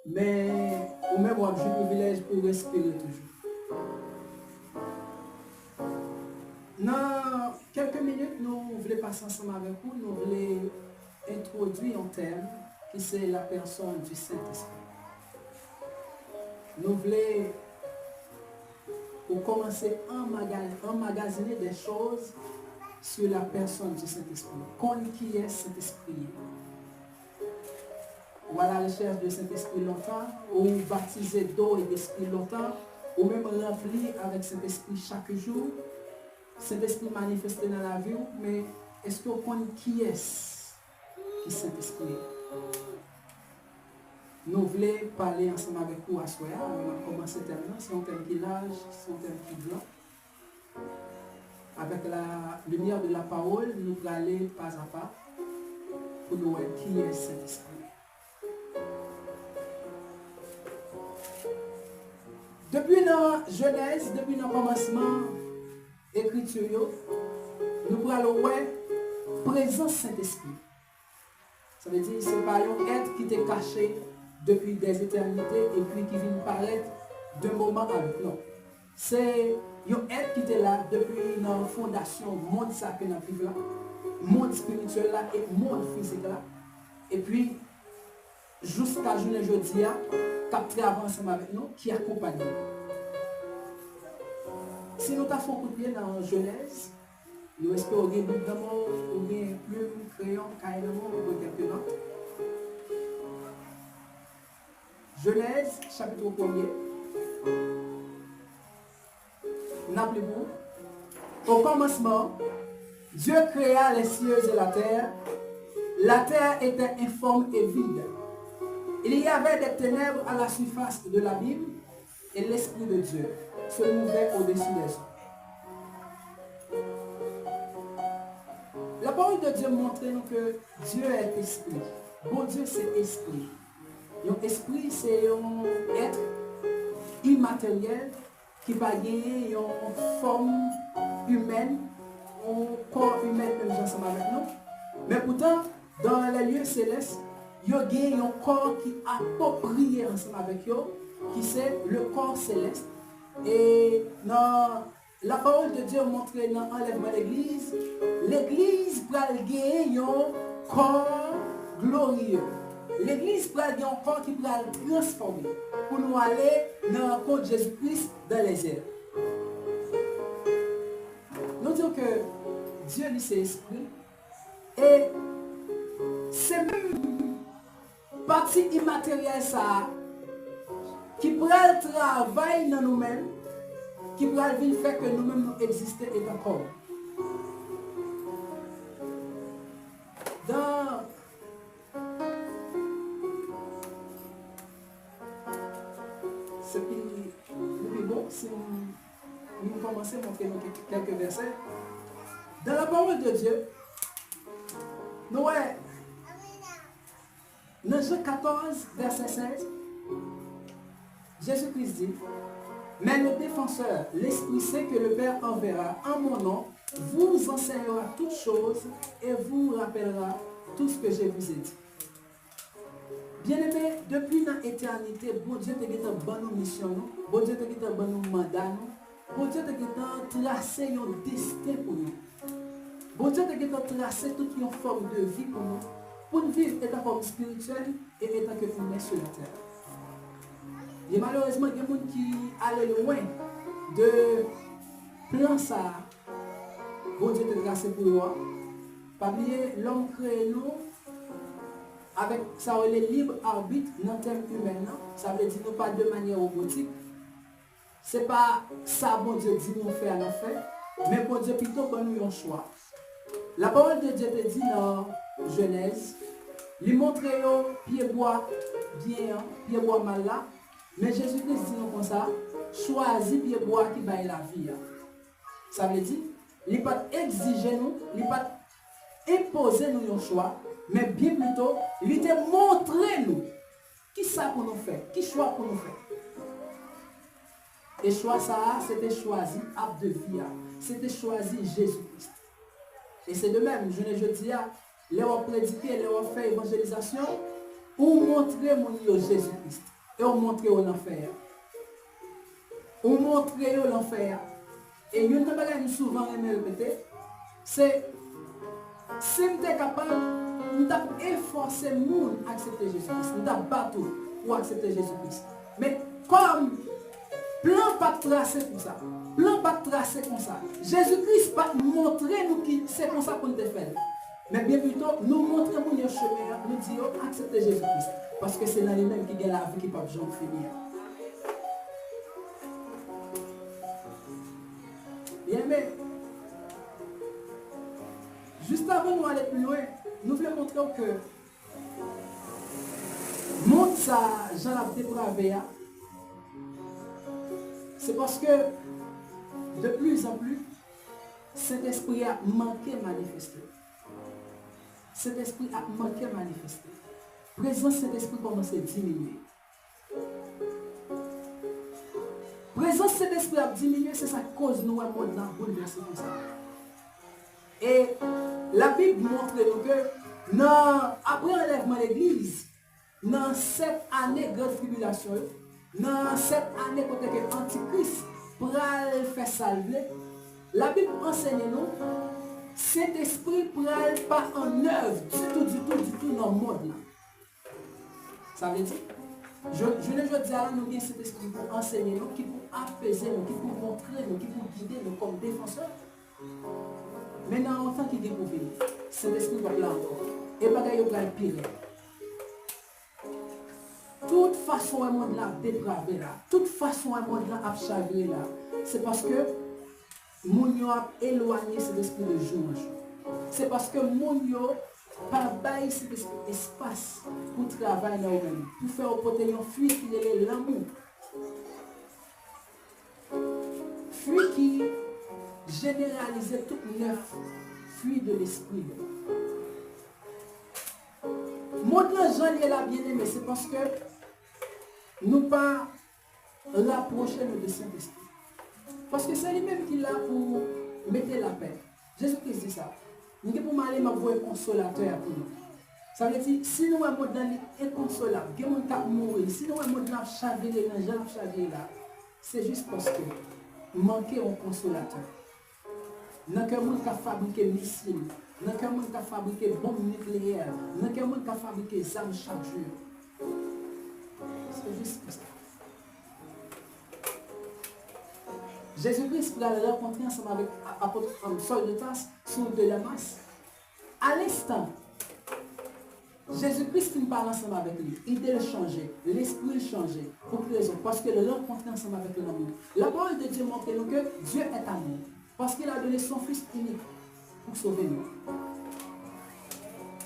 mais au même moment, j'ai le privilège pour respirer toujours. Dans quelques minutes, nous voulons passer ensemble avec vous, nous voulons introduire un thème qui c'est la personne du Saint-Esprit. Nous voulons pour commencer à emmagasiner des choses sur la personne du Saint-Esprit. Connaître qui est Saint-Esprit. Ou à la recherche du Saint-Esprit longtemps, ou baptisé d'eau et d'esprit longtemps, ou même rempli avec Saint-Esprit chaque jour. Saint-Esprit manifesté dans la vie, mais est-ce qu'on connaît qui est Saint-Esprit? Nous voulons parler ensemble avec vous à soi. On va commencer terminant. C'est un thème qui large, c'est un thème qui blanc. Avec la lumière de la parole, nous allons aller pas à pas pour nous voir qui est Saint-Esprit. Depuis la Genèse, depuis le commencement écriture, nous allons voir présence Saint-Esprit. Ça veut dire que ce n'est pas un être qui était caché depuis des éternités et puis qui vient paraître d'un moment à l'autre. Non. C'est un être qui était là depuis la fondation du monde sacré dans le là, monde spirituel là et monde physique là. Et puis, jusqu'à journée aujourd'hui, qui a travaillé ensemble avec nous, qui accompagne nous. Si nous avons coup de pied dans Genèse, nous espérons que nous avons bien plume, crayon, carrément, ou quelques notes. Genèse, chapitre 1er. Rappelez-vous, au commencement, Dieu créa les cieux et la terre. La terre était informe et vide. Il y avait des ténèbres à la surface de l'abîme et l'Esprit de Dieu se mouvait au-dessus des eaux. La parole de Dieu montre nous que Dieu est esprit. Bon Dieu, c'est esprit. Un esprit, c'est un être immatériel qui va gagner une forme humaine, un corps humain ensemble avec nous. Mais pourtant, dans les lieux célestes, il y a un corps qui est approprié ensemble avec eux, qui c'est le corps céleste. Et dans la parole de Dieu montre dans l'enlèvement de l'Église, l'Église va gagner un corps glorieux. L'Église va gagner un corps qui va transformer pour nous aller dans la rencontre de Jésus-Christ dans les airs. Nous disons que Dieu lui c'est esprit et c'est même partie immatérielle ça qui prend le travail dans nous-mêmes, qui prend le fait que nous-mêmes nous existons et encore. Dans ce qui est bon, si nous commençons à montrer quelques versets, dans la parole de Dieu, nous voyons dans Jean 14, verset 16, Jésus-Christ dit, mais le défenseur, l'Esprit Saint que le Père enverra en mon nom, vous enseignera toutes choses et vous rappellera tout ce que je vous ai dit. Bien-aimés, depuis l'éternité, bon Dieu te dit une bonne mission, bon Dieu te dit un bon mandat, bon Dieu te dit tracé un destin pour nous. Bon Dieu te dit tracé toute une forme de vie pour nous, pour nous vivre étant comme spirituel et étant que nous sur la terre. Et malheureusement, il y a des gens qui allaient loin de plan ça. Bon Dieu te tracé pour nous. Pas oublier, l'homme crée nous avec ça, le libre arbitre dans le thème humain. Ça veut dire nous pas de manière robotique. Ce n'est pas ça, bon Dieu dit nous faire en fait, mais bon Dieu plutôt qu'on nous un choix. La parole de Dieu te dit dans Genèse, il montre pied bois bien, pied bois mal là. Mais Jésus-Christ dit nous comme ça, choisis pied bois qui baille la vie. Ça veut dire, il ne pas exiger nous, il ne pas imposer nous un choix, mais bien plutôt, il te montrer nous qui ça pour nous faire, qui choix pour nous faire. Et choix ça, c'était choisi ap de vie, c'était choisi Jésus-Christ. Et c'est de même, je dis, les prédiquer, les faire évangélisation, pour montrer mon Jésus-Christ. et on montre l'enfer. On montre l'enfer. Et une chose que nous souvent répéter, c'est si nous sommes capables, nous devons efforcer les gens à accepter Jésus-Christ. Nous devons battre pour accepter Jésus-Christ. Mais comme plan pas tracé pour ça, plan pas tracé comme ça, Jésus-Christ va montrer nous qui c'est comme ça qu'on te fait. Mais bien plutôt, nous montrons le chemin, nous disons accepter Jésus-Christ. Parce que c'est dans lui-même qui gagne la vie qui ne peut jamais finir. Bien aimé, juste avant de aller plus loin, nous voulons montrer que montre ça, Jean l'a dépravé, c'est parce que de plus en plus, cet esprit a manqué manifester. Cet esprit a manqué manifester. Présence cet esprit commence à diminuer. Présence cet esprit a diminué, c'est ça cause nous à monde bouleversé comme ça. Et la Bible montre nous que après l'enlèvement de l'église, dans cette année de grande tribulation, dans cette année quand l'Antichrist pour faire salver, la Bible enseigne nous cet esprit pour pas en œuvre du tout dans le monde. Ça veut dire, je ne veux dire nous avons cet esprit pour enseigner nous, qui pour apaiser nous, qui pour montrer nous, qui pour guider nous comme défenseurs. Maintenant, en tant qu'il découvre, cet esprit va là encore. Et bagaille va le pire. Toute façon, un monde là dépravé là, toute façon, un monde là a chagré là, c'est parce que moun yo a éloigné cet esprit de jour en jour. C'est parce que moun yo pas bail cet esprit espace pour travailler dans eux-mêmes, pour faire porter une fuite qui est l'amour. Fuite qui généralisait toute neuf fuite de l'esprit. Maintenant, Jean est là bien aimé, c'est parce que nous pas rapprocher de Saint-Esprit. Parce que c'est lui-même qui est là pour mettre la paix. Jésus-Christ dit ça. Nous devons aller m'envoyer un consolateur pour nous. Ça veut dire, si nous avons un inconsolable, si nous avons mourir, si nous avons un chaviré, c'est juste parce que manquer un consolateur. Nous avons fabriqué des missiles, nous avons fabriqué des bombes nucléaires, nous avons fabriqué des armes chaque jour. C'est juste ça. Jésus-Christ l'a rencontré ensemble avec l'apôtre Saul de Tarse sur de la masse. À l'instant, Jésus-Christ ne parle ensemble avec lui. L'idée changeait, l'esprit changeait. Pour quelle raison? Parce que le rencontré ensemble avec l'amour. La parole de Dieu montre nous que Dieu est amour. Parce qu'il a donné son Fils unique pour sauver nous.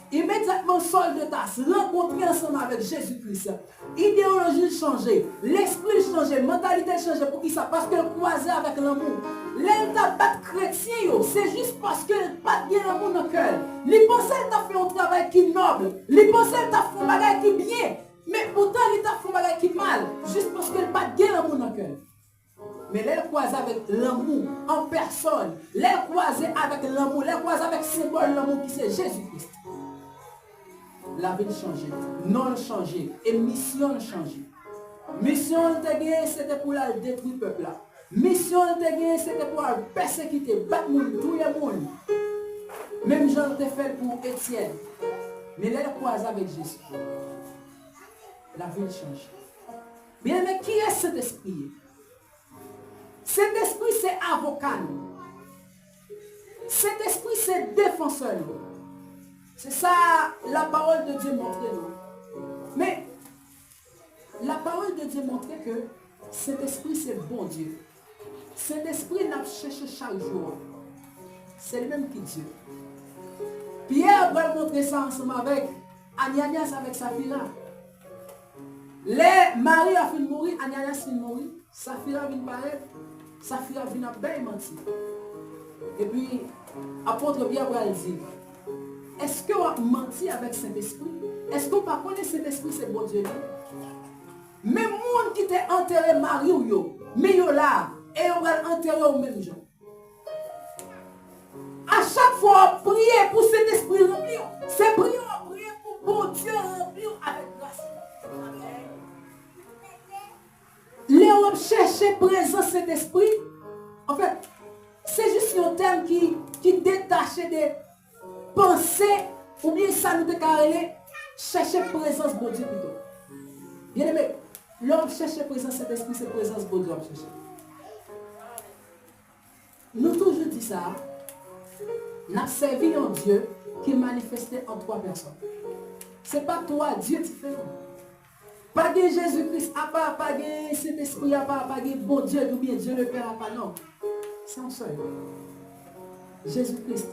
Immédiatement, Saul de Tarse rencontré ensemble avec Jésus-Christ. Idéologie changeait, l'esprit changeait, mentalité changeait. Pour qui ça? Parce qu'elle croisait avec l'amour. L'État pas chrétien, c'est juste parce qu'elle n'a pas bien l'amour dans le cœur. Il pensait qu'elle t'a fait un travail qui est noble. Il pensait qu'elle t'a fait un bagage qui est bien. Mais pourtant, il t'a fait un bagage qui est mal. Juste parce qu'elle n'a pas bien l'amour dans le cœur. Mais elle croisait avec l'amour en personne. Elle croisait avec l'amour. Elle croisait avec le symbole de l'amour qui c'est Jésus-Christ. La vie changeait, non changé, et mission changée. Mission de gagner, c'était pour la détruire le peuple là. Mission de gagner, c'était pour la persécuter, battre le monde, tout le monde. Même Jean l'a fait pour Étienne. Mais elle croise avec Jésus. La vie change. Bien, mais qui est cet esprit? Cet esprit, c'est avocat. Cet esprit, c'est défenseur. C'est ça la parole de Dieu montre nous. Mais la parole de Dieu montre que cet esprit c'est bon Dieu. Cet esprit n'a cherché chaque jour. C'est le même qui Dieu. Pierre va montrer ça ensemble avec Ananias avec Saphira. Les maris a fini de mourir, Ananias finit de mourir, Saphira vient de paraître, Saphira vient de bien mentir. Et puis, apôtre Pierre va le dire. Est-ce que vous menti avec Saint-Esprit? Est-ce que vous ne connaissez Saint-Esprit, c'est bon Dieu? Même monde qui t'a enterré Marie ou yo, mais yo là, et on va enterrer au même jour. À chaque fois, priez pour cet esprit rempli. C'est prier pour bon Dieu rempli avec grâce. l'on cherche présence cet esprit, en fait, c'est juste un terme qui détache des pensées, ou bien ça nous déclare chercher présence de Dieu plutôt. Bien aimé, l'homme cherche présence cet esprit, c'est présence de Dieu chercher. Nous toujours dit ça, nous avons servi un Dieu qui est manifesté en 3 personnes. Ce n'est pas toi, Dieu différent. Pas de Jésus-Christ à part, pas de cet esprit à part, pas de bon Dieu ou bien Dieu le Père à part, non. C'est un seul. Jésus-Christ,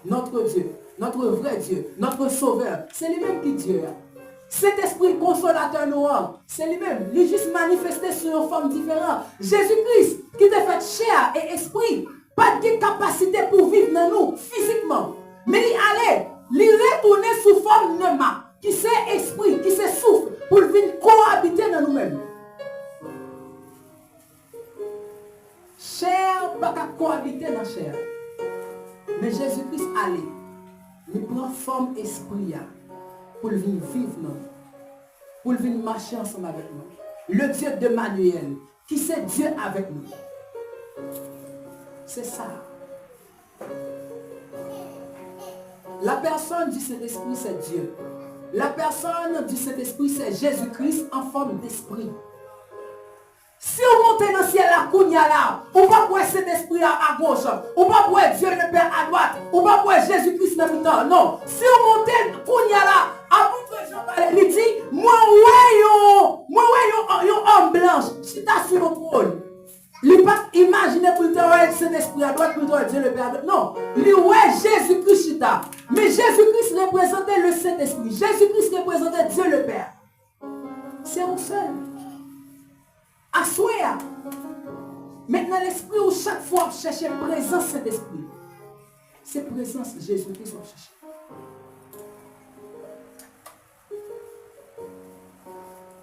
notre Dieu, notre vrai Dieu, notre Sauveur, c'est lui-même qui est Dieu. Cet esprit consolateur noir, c'est lui-même. Il est juste manifesté sur une forme différente. Jésus-Christ, qui t'a fait chair et esprit, pas de capacité pour vivre dans nous physiquement. Mais il allait, il retourner sous forme pneuma, qui c'est esprit, qui c'est souffle, pour venir cohabiter dans nous-mêmes. Chair, pas qu'à cohabiter dans la chair. Mais Jésus-Christ allait, il prend forme esprit pour venir vivre dans nous, pour venir marcher ensemble avec nous. Le Dieu de Manuel, qui c'est Dieu avec nous. C'est ça. La personne du Saint-Esprit, c'est Dieu. La personne du Saint-Esprit, c'est Jésus-Christ en forme d'esprit. Si on monte dans le ciel à Kounia là, on va voir cet esprit à gauche, on va voir Dieu le Père à droite, on va voir Jésus-Christ dans le temps. Non. Si on monte Kounia là, avant que Jean parle, il dit, moi ouais, un homme blanche, si t'as sur le trône. Il n'a pas imaginé pour le temps cet esprit à droite, pour le temps Dieu le Père à droite. Non. Il ouais Jésus-Christ. Mais Jésus-Christ représentait le Saint-Esprit. Jésus-Christ représentait Dieu le Père. C'est un seul. Assoya. Maintenant, l'esprit où chaque fois on cherche présence cet esprit. C'est présence Jésus-Christ qu'on cherche.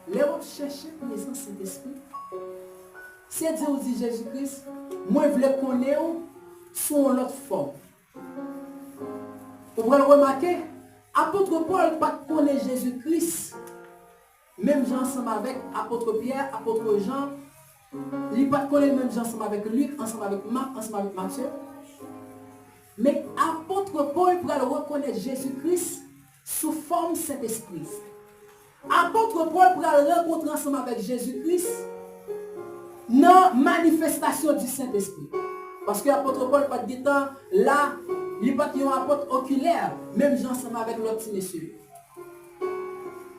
Les autres cherchent présence cet esprit. C'est Dieu dit Jésus-Christ, moi je voulais connaître sous une autre forme. Vous pouvez le remarquer, apôtre Paul ne pas connaître Jésus-Christ. Même Jean ensemble avec apôtre Pierre, apôtre Jean. Il ne pas connaître même Jean ensemble avec Luc, ensemble avec Marc, ensemble avec Matthieu. Mais apôtre Paul pourra le reconnaître Jésus-Christ sous forme Saint-Esprit. Apôtre Paul pourra le rencontrer ensemble avec Jésus-Christ dans manifestation du Saint-Esprit. Parce que l'apôtre Paul pas de temps là, il n'est pas un apôtre oculaire, même Jean ensemble avec l'autre petit monsieur.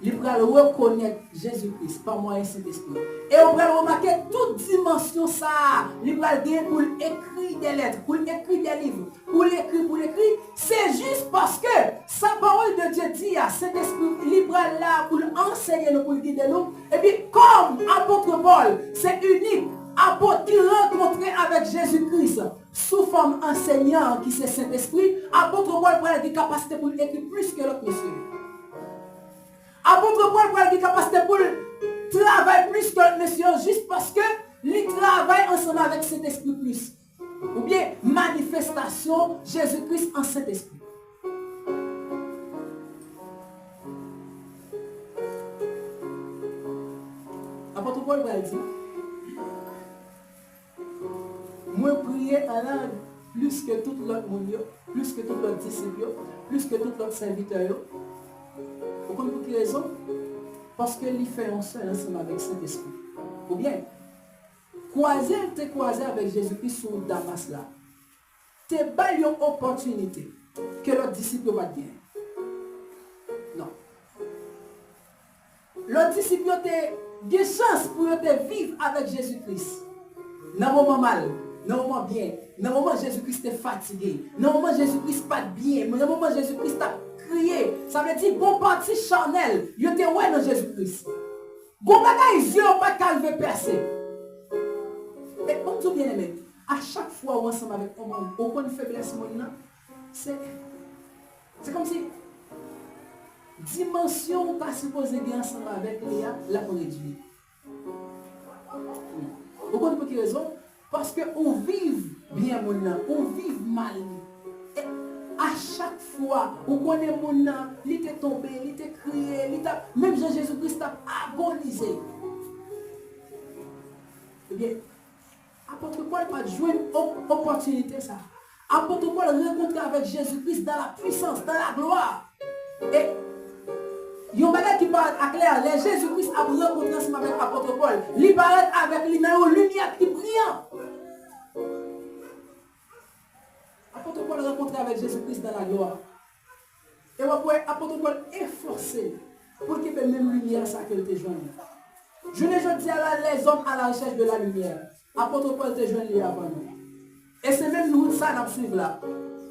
Il pourra le reconnaître Jésus-Christ par moyen Saint-Esprit. Et on pourra le remarquer toute dimension ça. Il pourra le dire pour écrire des lettres, pour écrire des livres, pour l'écrire. C'est juste parce que sa parole de Dieu dit à Saint-Esprit, il pourra là pour enseigner nous, pour le guider nous. Et puis comme apôtre Paul, c'est unique. Apôtre qui rencontrait avec Jésus-Christ sous forme enseignant qui c'est Saint-Esprit, apôtre Paul pourra des capacités pour écrire plus que l'autre monsieur. Apôtre Paul pourra des capacités pour travailler plus que l'autre monsieur juste parce que il travaille ensemble avec Saint-Esprit plus. Ou bien manifestation Jésus-Christ en Saint-Esprit. Apôtre Paul va dire, moi prier en langue plus que tout l'autre monde, plus que tout l'autre disciple, plus que tout l'autre serviteur. Vous comprenez pour quelle raison? Parce qu'il fait un seul ensemble avec Saint-Esprit. Ou bien, croiser avec Jésus-Christ sur Damas là. T'es pas une opportunité que l'autre disciple va gagner. Non. L'autre disciple a des chances pour vivre avec Jésus-Christ. Dans un moment mal, dans un moment bien, dans un moment Jésus-Christ est fatigué, dans un moment Jésus-Christ pas bien, dans un moment Jésus-Christ a crié. Ça veut dire bon parti charnel, il était ouais dans Jésus-Christ. Bon bagay yeux pas calme percer. Et comme tout bien aimé, à chaque fois où ensemble avec un monde, aucune faiblesse c'est comme si dimension pas supposé bien ensemble avec Léa, la réduit. Vous comprenez pour quelle raison? Parce qu'on vive bien mon nom, on vive mal. Et à chaque fois, on connaît mon nom, il était tombé, il était crié, même Jean-Jésus-Christ a agonisé. bien, apôtre Paul pas joué une opportunité ça. Apôtre Paul rencontré avec Jésus-Christ dans la puissance, dans la gloire. Et il y a un bagage qui parle à clair. Les Jésus-Christ a rencontré ensemble avec l'apôtre Paul. Il parle avec lui dans une lumière qui brille. Apôtre Paul rencontré avec Jésus-Christ dans la gloire. Et après, apôtre Paul est forcé pour qu'il ait même lumière ça qu'elle te joigne. Je ne dis à les hommes à la recherche de la lumière. Apôtre Paul te joigne avant nous. Et c'est même nous ça nous suivre là.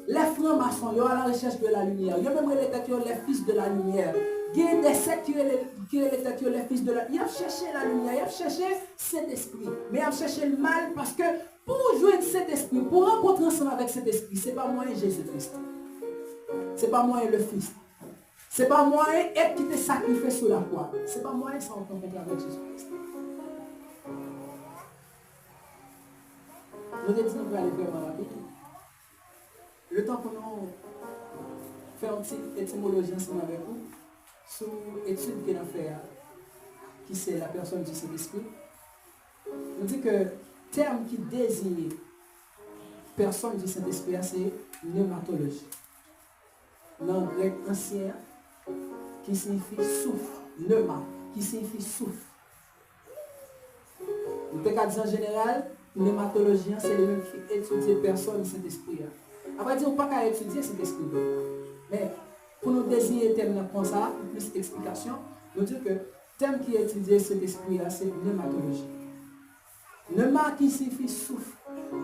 Les francs-maçons, ils sont à la recherche de la lumière. Ils ont même les fils de la lumière. Il y a des sectes qui sont les fils de la lumière. Ils ont cherché la lumière, ils ont cherché cet esprit. Mais ils ont cherché le mal parce que pour jouer cet esprit, pour rencontrer ensemble avec cet esprit, ce n'est pas moi et Jésus-Christ. Ce n'est pas moi et le Fils. Ce n'est pas moi et être qui te sacrifié sur la croix. Ce n'est pas moi et ça on rencontre avec Jésus-Christ. Nous disons qu'on va aller vraiment rapide. Le temps qu'on fait une petite étymologie ensemble avec vous, sur l'étude qu'on a fait, qui c'est la personne du Saint-Esprit, on dit que le terme qui désigne personne du Saint-Esprit, c'est pneumatologie. Dans le grec ancien, qui signifie souffle, pneuma, qui signifie souffle. On peut dire en général, pneumatologie, c'est le même qui étudie personne du Saint-Esprit. Après, on ne peut pas étudier cet esprit. Mais pour nous désigner le terme comme ça, pour plus d'explications, nous disons que le terme qui est étudié cet esprit-là, c'est pneumatologie. Pneuma qui signifie souffle.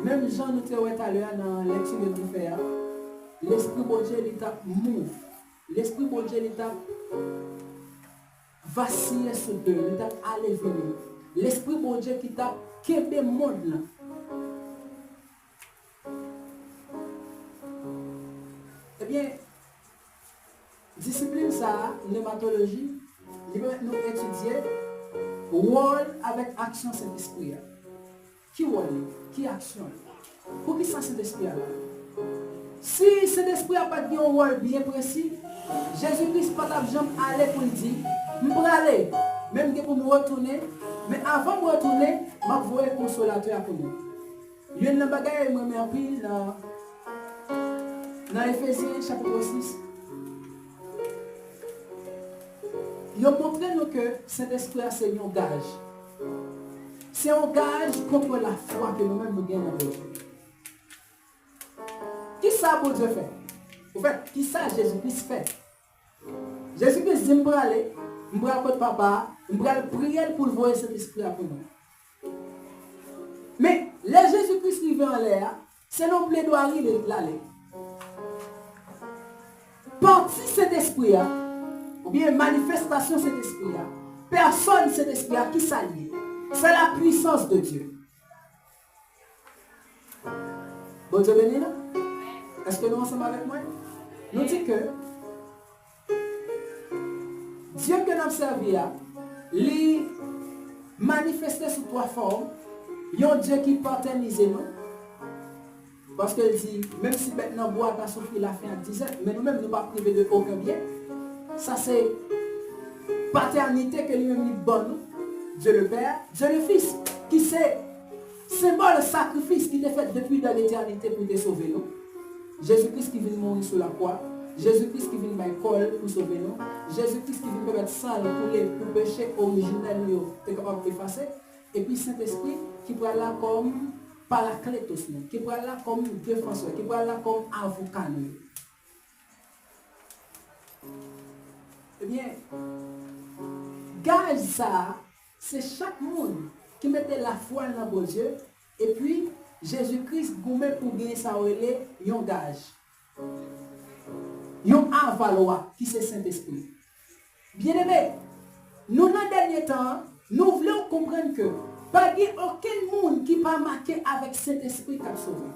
Même Jean nous dit tout à l'heure dans la lecture de nous faire, l'esprit bon Dieu, il t'a move. L'esprit bon Dieu, il t'a vacillé sur deux, il t'a allé venir. L'esprit bon Dieu qui t'a québé monde là. Eh bien, discipline ça, pneumatologie, il va nous étudier rôle avec action cet esprit. Qui rôle? Qui action? Pour qui ça cet esprit là? Si cet esprit n'a pas de un rôle bien précis, Jésus-Christ n'a pas jamais aller pour lui dire, je peux aller, même pour me retourner, mais avant de me retourner, je vais voir un consolateur pour nous. Il y a une bagaille qui me en pile dans Éphésiens chapitre 6. Il a montré nous que cet esprit c'est un gage. C'est un gage contre la foi que nous-mêmes nous gagnons dans Dieu. Qui ça pour Dieu fait? En fait, qui ça Jésus-Christ fait? Jésus-Christ dit, je vais aller, je vais aller papa, je vais prier pour voir cet esprit pour nous. Mais les Jésus-Christ qui vient en l'air, c'est non plaidoirie de l'aller. Parti cet esprit, ou bien manifestation cet esprit, personne cet esprit qui s'allie. C'est la puissance de Dieu. Bon Dieu béni, là? Est-ce que nous ensemble avec moi? Nous dit que Dieu que nous servons, il manifesté sous trois formes. Il y a un Dieu qui paternise nous. Parce qu'il dit, même si maintenant bois pas souffrir la fin à 10 ans, mais nous-mêmes nous ne pas privés de aucun bien. Ça c'est paternité que lui-même nous donne. Dieu le Père, Dieu le Fils, qui c'est symbole sacrifice qui est fait depuis dans l'éternité pour te sauver nous. Jésus-Christ qui vient mourir sur la croix, Jésus-Christ qui vient mettre col pour sauver nous, Jésus-Christ qui vient mettre sang pour les péchés originels nous capable d'effacer, et puis Saint-Esprit qui prend là comme paraclétos, qui prend là comme défenseur, qui prend là comme avocat. Eh bien, gage ça, c'est chaque monde qui mettait la foi dans bon Dieu, et puis Jésus-Christ gourmet pour gagner sa relais, yon gage. Yon avalois qui c'est Saint-Esprit. Bien-aimé, nous dans le dernier temps, nous voulons comprendre que pas aucun monde qui pas marqué avec Saint-Esprit qui a sauvé.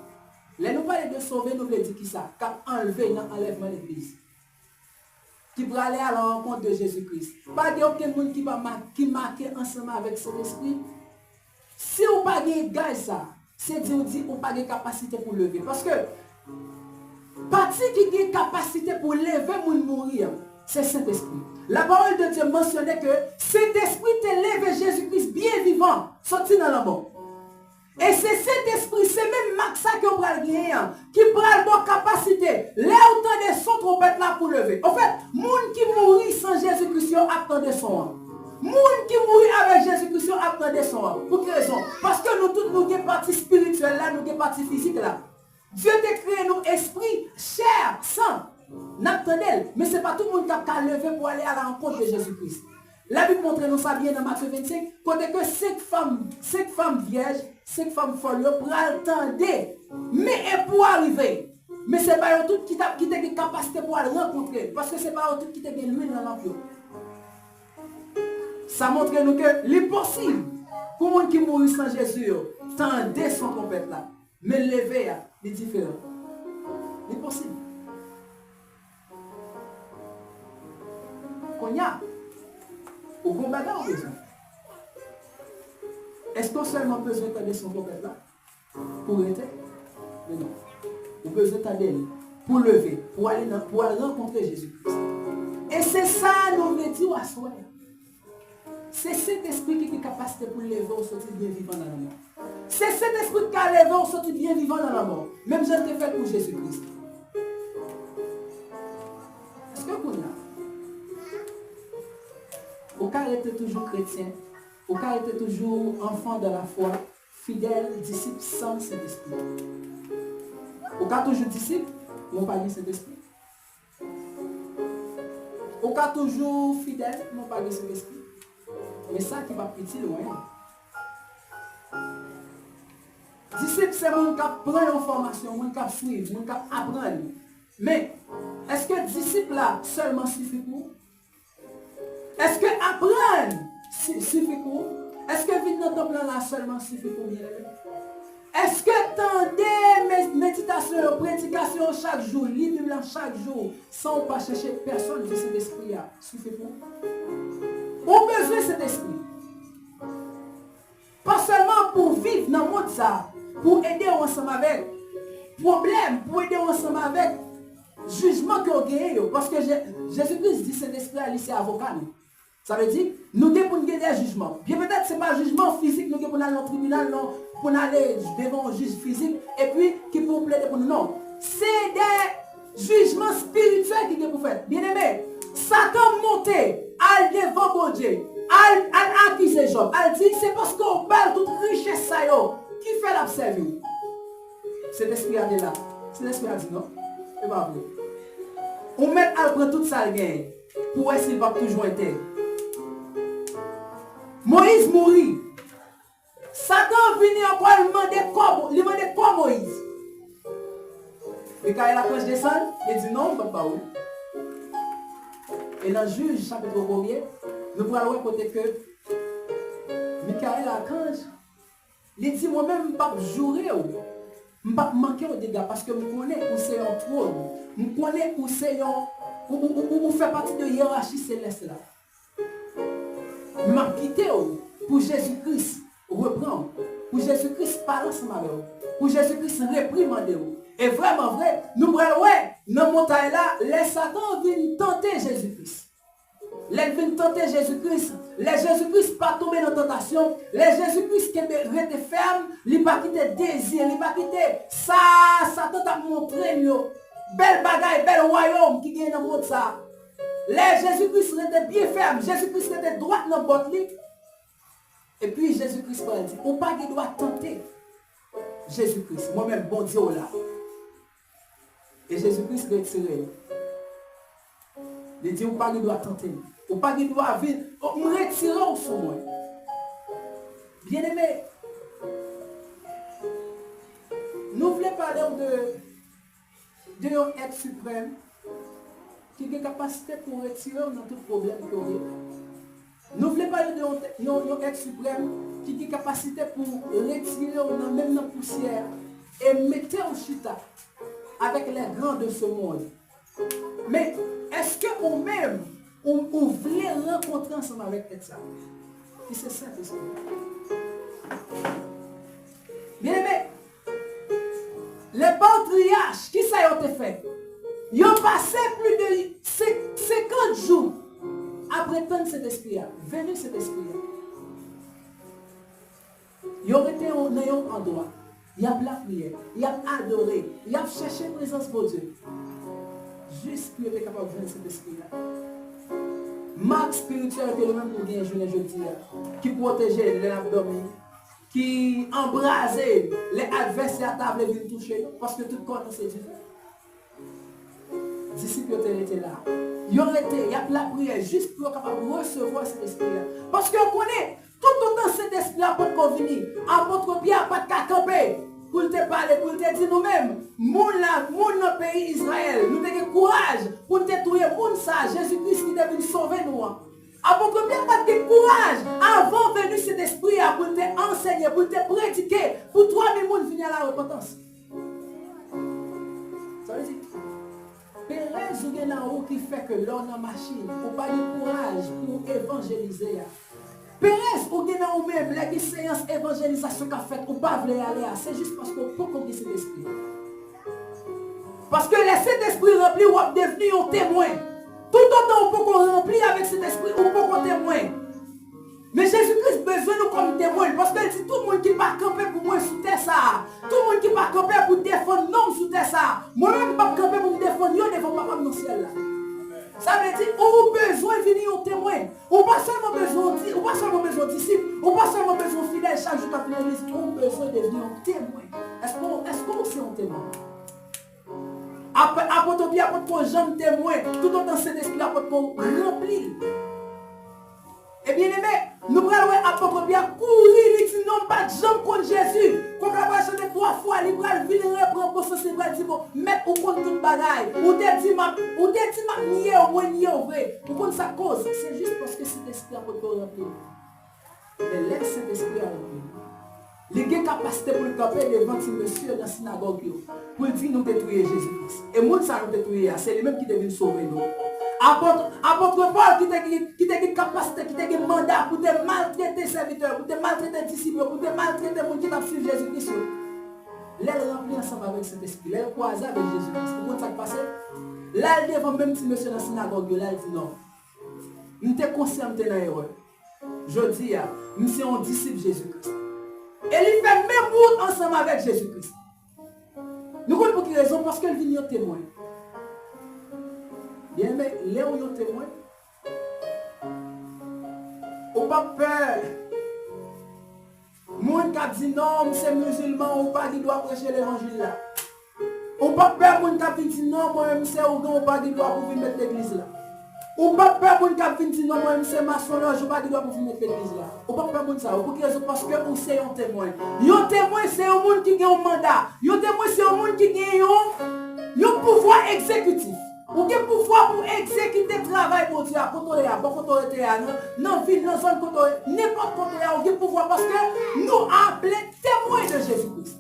Là nous parlons de sauver, nous voulons dire qui ça, qui a enlevé dans l'enlèvement de l'Église. Qui va aller à la rencontre de Jésus-Christ. Pas aucun monde qui marqué ensemble avec Saint-Esprit. Si vous pas de gage ça, c'est dire que vous pas de capacité pour lever. Parce que partie qui a capacité pour lever ou mourir, c'est Saint-Esprit. La parole de Dieu mentionnait que Saint-Esprit t'a levé Jésus-Christ bien vivant, sorti dans la mort. Et c'est cet esprit, c'est même Maxa qui va gagner, qui prend bonne capacité. Là, autant de son trompette là pour lever. En fait, monde qui mourit sans Jésus-Christ, attendait son. Monde qui mourit avec Jésus-Christ, attendait son. Pour quelle raison? Parce que nous tous, nous avons partie spirituelle là, nous avons partie physique là. Dieu t'a créé nous esprit, chair, sang. N'attendez, mais ce n'est pas tout le monde qui a levé pour aller à la rencontre de Jésus-Christ. La Bible montre nous ça bien dans Matthieu 25, côté que 5 femmes vierges, 5 femmes folles, pour attendre, mais pour arriver. Mais ce n'est pas tout qui a une capacité pour aller rencontrer, parce que ce n'est pas tout qui a une l'huile dans l'eau. Ça montre nous que l'impossible, pour les gens qui mourent sans Jésus, tendez son trompette là, mais lever, c'est différent. L'impossible. Qu'on y a. Au bon bagage, besoin. Est-ce qu'on seulement besoin de son prophète là? Pour être? Mais non. On a besoin de pour lever, pour aller rencontrer Jésus-Christ. Et c'est ça nous voulons dire à soi. C'est cet esprit qui a capacité pour lever au sortir bien vivant dans la mort. C'est cet esprit qui a levé au sortir bien vivant dans la mort. Même je l'ai fait pour Jésus-Christ. Est-ce que vous là? Au cas était toujours chrétien, au cas était toujours enfant de la foi, fidèle, disciple sans cet esprit. Au cas toujours disciple, on pas dit cet esprit. Au cas toujours fidèle, on pas dit cet esprit. Mais ça qui va petit loin. Disciple, c'est mon qui prend l'information, mon qui suivre, mon qui apprendre. Mais est-ce que disciple là seulement suffit pour? Est-ce que apprendre suffit pour? Est-ce que vivre dans ton plan là seulement suffit pour bien? Est-ce que tendez méditation, prédication chaque jour, lire chaque jour, sans pas chercher personne de cet esprit-là, suffit pour? On a besoin de cet esprit. Pas seulement pour vivre dans le monde ça, pour aider ensemble avec problème, pour aider ensemble avec jugement que vous gagnez. Parce que Jésus-Christ dit cet esprit-là, c'est avocat. Ça veut dire, nous devons gagner des jugements. Bien peut-être ce n'est pas un jugement physique, nous devons aller au tribunal, pour aller devant un juge physique, et puis qui pour plaider pour nous. Non. C'est des jugements spirituels qui devons faire. Bien aimé, Satan monté, al devant bon Dieu, al accuser Job, al dit, c'est parce qu'on parle toute richesse ça yo, qui fait l'observer. C'est l'esprit à là. C'est l'esprit à dire non. C'est pas vrai. On met à prendre tout ça le gain, pour essayer de toujours être. Moïse mourit. Satan vient encore lui demander quoi Moïse. Et quand la cloche descend, il dit non, papa. Et dans Juge, chapitre 1er, nous voyons côté que Michael l'archange, il dit moi-même, je ne vais pas jurer, je ne vais pas manquer aux dégâts parce que je connais où c'est un trône, je connais où c'est où fait partie de la hiérarchie céleste là. M'a quitté pour Jésus-Christ reprendre, pour Jésus-Christ parler ensemble avec vous, pour Jésus-Christ réprimander. Et vraiment vrai, nous prenons dans la montagne là, les Satan viennent tenter Jésus-Christ. Les viennent tenter Jésus-Christ. Les Jésus-Christ pas tomber dans la tentation. Les Jésus-Christ qui étaient fermes, ils pas quitter désir, ils pas quitter ça, Satan t'a montré belle bagaille, bel royaume qui gagne dans le monde ça. Les Jésus-Christ étaient bien fermes, Jésus-Christ était droit dans le botte. Et puis Jésus-Christ va dire, on pas doit tenter Jésus-Christ. Moi-même, bon Dieu là. Et Jésus-Christ retiré. Il dit, on pas doit tenter. On pas doit vivre. On me retire sur moi. Bien aimé. Nous voulons parler de un être suprême qui a une capacité pour retirer dans tout problème qu'il y a. Nous voulons parler d'un être suprême qui a une capacité pour retirer même dans la poussière et mettre en chita avec les grands de ce monde. Mais est-ce que nous-mêmes, on voulait rencontrer ensemble avec ça? Et c'est ça que c'est. Bien aimé, les patriarches, qui ça a été fait? Ils ont passé plus de 50 jours à prétendre cet esprit-là, venir cet esprit-là. Ils ont été dans un endroit. Ils ont la prière. Ils ont adoré. Ils ont cherché la présence de Dieu. Juste pour être capable de venir cet esprit-là. Marque spirituelle que nous-mêmes nous gagnons jeudi, qui protégeait l'abdomen, qui embrasait les adversaires à table et viennent toucher, parce que tout corps c'est Dieu. Disciples étaient là. Ils ont été, il y a la prière juste pour être capable de recevoir cet esprit-là. Parce qu'on connaît, tout autant cet esprit-là peut venir. Apôtre Pierre pas de camper pour te parler, pour te dire nous-mêmes, moun dans le pays Israël, nous avons courage pour te trouver moun ça, Jésus-Christ qui est venu sauver nous. Apôtre Pierre pas de courage avant venu cet esprit-là pour te enseigner, pour te prédiquer, pour 3000 moun venir à la repentance. Ça veut dire Pérez ou gen nan ou qui fait que l'on a machine pour pas de courage pour évangéliser. Pérez ou gen nan ou même les séances évangélisation qu'a fait ou pas vle aller, c'est juste parce qu'on peut comprendre cet esprit. Parce que cet esprit rempli ou a devenu un témoin. Tout autant on peut qu'on remplit avec cet esprit, on peut qu'on témoin. Mais Jésus-Christ besoin nous comme témoin parce qu'il dit tout le monde qui va camper pour moi sous terre ça. Tout le monde qui va camper pour défendre non sous terre ça. Moi-même pas camper pour me défendre yo devant papa dans le ciel là. Ça veut dire on a besoin de venir au témoin. On pas seulement besoin de disciples, on pas seulement besoin de fidèles chaque jour à l'église, on a besoin de venir un témoin. Est-ce qu'on c'est un témoin? Apôtre Pierre, apôtre Jean témoin, tout autant cet esprit apôtre rempli. Et bien aimé, nous allons apôtre Pierre courir, il dit non, pas de jambes contre Jésus. Quand on va chanter 3 fois, il va venir reprendre pour ce qu'il va dire, mettre au compte toute bagaille. Ou te dit, nier au moins, nier au vrai. Pour contre sa cause, c'est juste parce que cet esprit apôtre rempli. Mais laisse cet esprit rempli. Les gens capacité pour le camper devant ce monsieur dans la synagogue pour dire nous détruire Jésus-Christ. Et moi, ça nous détruire, c'est lui-même qui devient sauver nous. Apôtre Paul qui t'a capacité, qui t'a mandat pour te maltraiter serviteurs, pour te maltraiter disciples, pour te maltraiter les gens qui t'a suivi Jésus-Christ. Là, il remplit ensemble avec cet esprit. Là, il croise avec Jésus-Christ. Vous comprenez ça qui passe? Là, il devant même petit monsieur dans la synagogue, là, il dit non. Nous te conscient de l'erreur. Je dis, nous sommes un disciple de Jésus-Christ. Et il fait même route ensemble avec Jésus-Christ. Nous comprenons pour quelle raison? Parce qu'il vient témoin. Bien, mais là où il y a témoin, on n'a pas peur. Moun qui dit non, c'est musulman, ou pas qui doit prêcher l'évangile là. On n'a pas peur, moun qui dit non, moi-même c'est ougan, ou pas qui doit pour venir mettre l'église là. Ou pas peur pour une qui dit non, moi c'est maçon, je ne pas dire pour venir l'église là. Ou pas peur pour ça. Pour quelle raison? Parce que vous c'est un témoin. Un témoin c'est un monde qui a un mandat. Un témoin c'est un monde qui a un pouvoir exécutif. Ou un pouvoir pour exécuter le travail pour Dieu. Quand on est là, quand on est là, dans la ville, dans la zone, n'importe quand on est là, on a un pouvoir parce que nous appelons témoins de Jésus-Christ.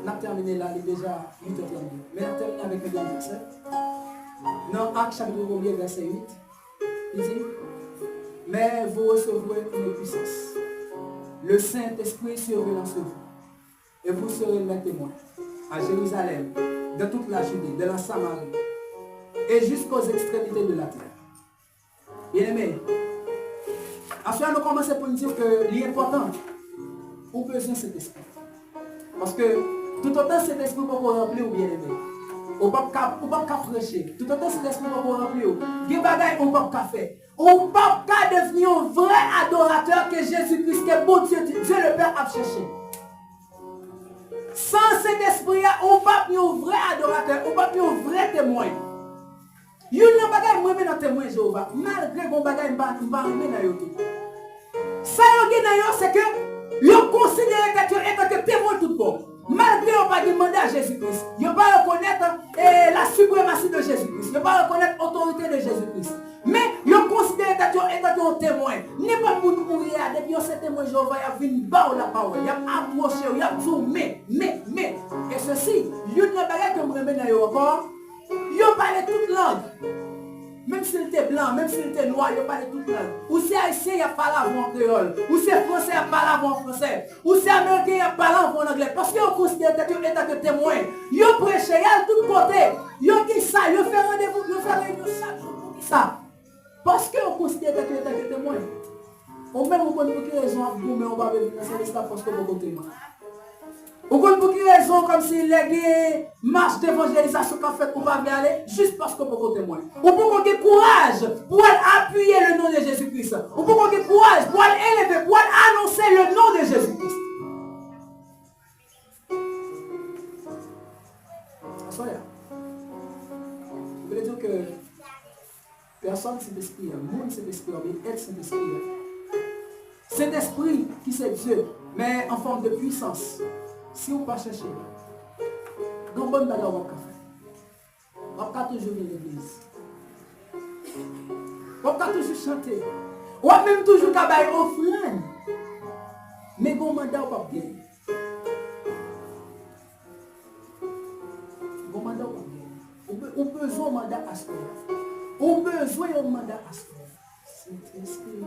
On a terminé là, il est déjà 8h32. Mais on a terminé avec le dernier verset. Dans Actes chapitre 1, verset 8, il dit, mais vous recevrez une puissance. Le Saint-Esprit survenant sur vous. Et vous serez mes témoins à Jérusalem, dans toute la Judée, de la Samarie, et jusqu'aux extrémités de la terre. Bien aimé, ensuite nous commençons pour nous dire que l'important, on a besoin de cet esprit. Parce que tout autant cet esprit va vous remplir ou bien aimé. On ne peut pas prêcher. Tout autant cet esprit va vous remplir. Il y a des bagailles qu'on ne peut pas faire. On ne peut pas devenir un vrai adorateur que Jésus-Christ, que bon Dieu, Dieu le Père a cherché. Sans cet esprit-là, on ne peut pas devenir un vrai adorateur, on ne peut pas devenir un vrai témoin. Il y a un bagaille moi dans témoin Jéhovah. Malgré qu'on bagaille pas aimer dans yo. Ça yo dans yo c'est que yo considère que témoin tout bon. Malgré qu'on pas demander à Jésus-Christ, yo pas reconnaître la suprématie de Jésus-Christ. Yo pas reconnaître l'autorité de Jésus-Christ. Mais yo considère que tu es un témoin. N'est pas pour nous mourir depuis ce témoin Jéhovah a venu bas la parole, il a approché, il a dit mais et ceci, yo ne bagaille que me remet dans yo encore. Yo parle toute langue. Même s'il était blanc, même s'il était noir, il parle toute langue. Ou c'est haïtien, il parle en créole. Ou c'est français, il parle en français. Ou c'est américain, il parle en anglais. Parce qu'on considère que tu es témoin. Il prêche, il y a de tous côtés. Il y a ça, ça, je fais rendez-vous, je fais réunion chaque jour pour qui ça. Parce qu'on considère que tu es témoin. Ou même on connaît pour quelle raison mais on va venir dans cette parce que vous témoin. Ou connaît pour quelle raison comme si les marche d'évangélisation qu'a fait pour pas aller juste parce que vous témoin. Ou pour qu'on ait courage pour appuyer le nom de Jésus-Christ. Ou pour qu'on ait courage pour élever, pour annoncer le nom de Jésus-Christ. Je voulais dire que personne c'est esprit, le monde c'est esprit, mais elle c'est esprit. Cet esprit qui c'est Dieu, mais en forme de puissance. Si on ne pas chercher, dans bonne bagarre on va faire. On va toujours venir à l'église. On va toujours chanter. On va même toujours faire offrande. Mais bon mandat on va pas gagner. Bon mandat on va gagner. On a besoin de mandat à ce moment. On a besoin de mandat à ce moment. Cet esprit.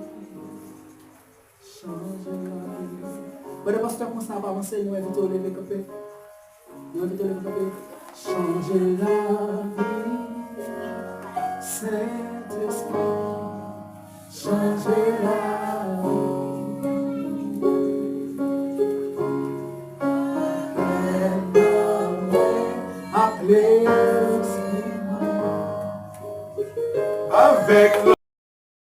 Change la vie. Bon, le pasteur commence à avancer, nous invitons à lever le Nous invitons à lever le Change la vie. Saint-Esprit. Change la vie. Appelez avec